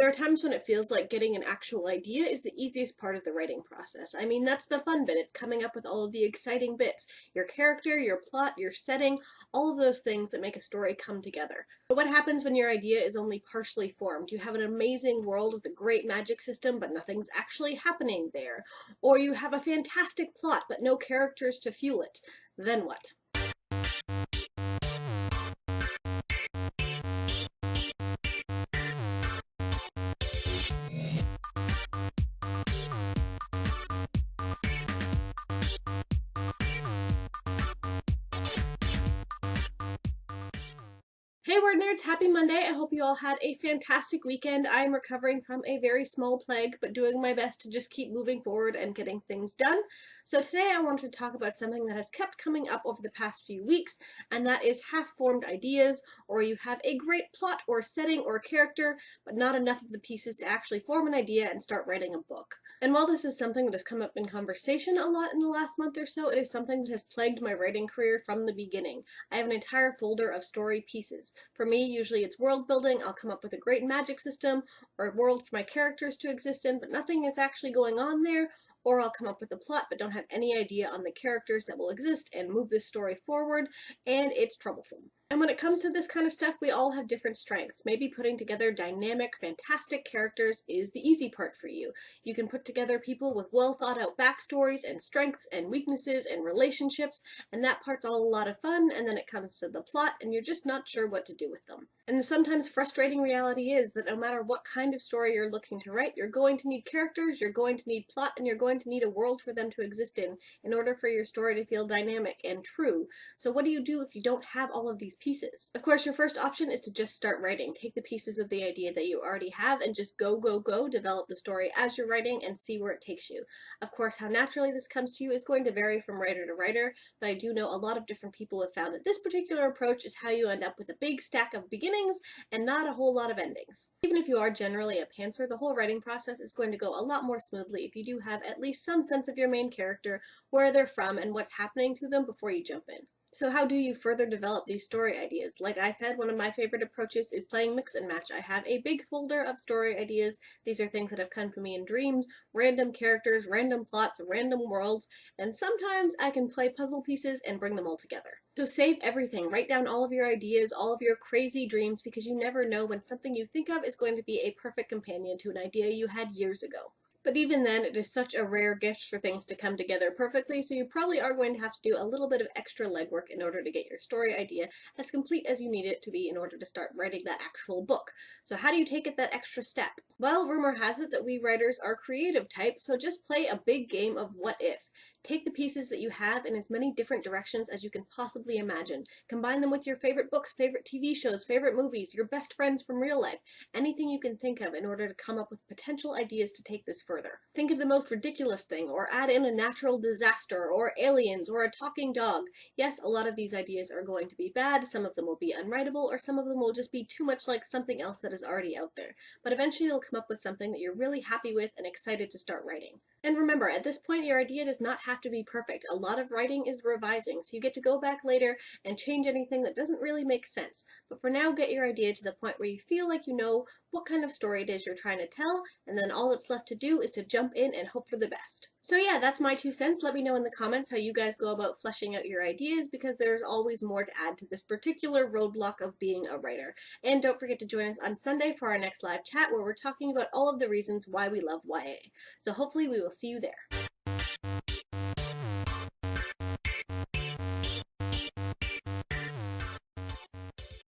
There are times when it feels like getting an actual idea is the easiest part of the writing process. I mean, that's the fun bit. It's coming up with all of the exciting bits. Your character, your plot, your setting, all of those things that make a story come together. But what happens when your idea is only partially formed? You have an amazing world with a great magic system, but nothing's actually happening there. Or you have a fantastic plot, but no characters to fuel it. Then what? Hey WordNerds, happy Monday. I hope you all had a fantastic weekend. I am recovering from a very small plague, but doing my best to just keep moving forward and getting things done. So today I want to talk about something that has kept coming up over the past few weeks, and that is half-formed ideas, or you have a great plot or setting or character, but not enough of the pieces to actually form an idea and start writing a book. And while this is something that has come up in conversation a lot in the last month or so, it is something that has plagued my writing career from the beginning. I have an entire folder of story pieces. For me, usually it's world building. I'll come up with a great magic system or a world for my characters to exist in, but nothing is actually going on there. Or I'll come up with a plot but don't have any idea on the characters that will exist and move this story forward, and it's troublesome. And when it comes to this kind of stuff, we all have different strengths. Maybe putting together dynamic, fantastic characters is the easy part for you. You can put together people with well thought out backstories and strengths and weaknesses and relationships, and that part's all a lot of fun, and then it comes to the plot and you're just not sure what to do with them. And the sometimes frustrating reality is that no matter what kind of story you're looking to write, you're going to need characters, you're going to need plot, and you're going to need a world for them to exist in order for your story to feel dynamic and true. So what do you do if you don't have all of these pieces? Of course, your first option is to just start writing. Take the pieces of the idea that you already have and just go, develop the story as you're writing and see where it takes you. Of course, how naturally this comes to you is going to vary from writer to writer, but I do know a lot of different people have found that this particular approach is how you end up with a big stack of beginnings and not a whole lot of endings. Even if you are generally a pantser, the whole writing process is going to go a lot more smoothly if you do have at least some sense of your main character, where they're from, and what's happening to them before you jump in. So how do you further develop these story ideas? Like I said, one of my favorite approaches is playing mix and match. I have a big folder of story ideas. These are things that have come to me in dreams, random characters, random plots, random worlds, and sometimes I can play puzzle pieces and bring them all together. So save everything. Write down all of your ideas, all of your crazy dreams, because you never know when something you think of is going to be a perfect companion to an idea you had years ago. But even then, it is such a rare gift for things to come together perfectly, so you probably are going to have to do a little bit of extra legwork in order to get your story idea as complete as you need it to be in order to start writing that actual book. So how do you take it that extra step? Well, rumor has it that we writers are creative types, so just play a big game of what if. Take the pieces that you have in as many different directions as you can possibly imagine. Combine them with your favorite books, favorite TV shows, favorite movies, your best friends from real life, anything you can think of in order to come up with potential ideas to take this further. Think of the most ridiculous thing, or add in a natural disaster, or aliens, or a talking dog. Yes, a lot of these ideas are going to be bad, some of them will be unwritable, or some of them will just be too much like something else that is already out there. But eventually you'll come up with something that you're really happy with and excited to start writing. And remember, at this point, your idea does not have to be perfect. A lot of writing is revising, so you get to go back later and change anything that doesn't really make sense. But for now, get your idea to the point where you feel like you know what kind of story it is you're trying to tell, and then all that's left to do is to jump in and hope for the best. So yeah, that's my 2 cents. Let me know in the comments how you guys go about fleshing out your ideas, because there's always more to add to this particular roadblock of being a writer. And don't forget to join us on Sunday for our next live chat, where we're talking about all of the reasons why we love YA. So hopefully we will see you there.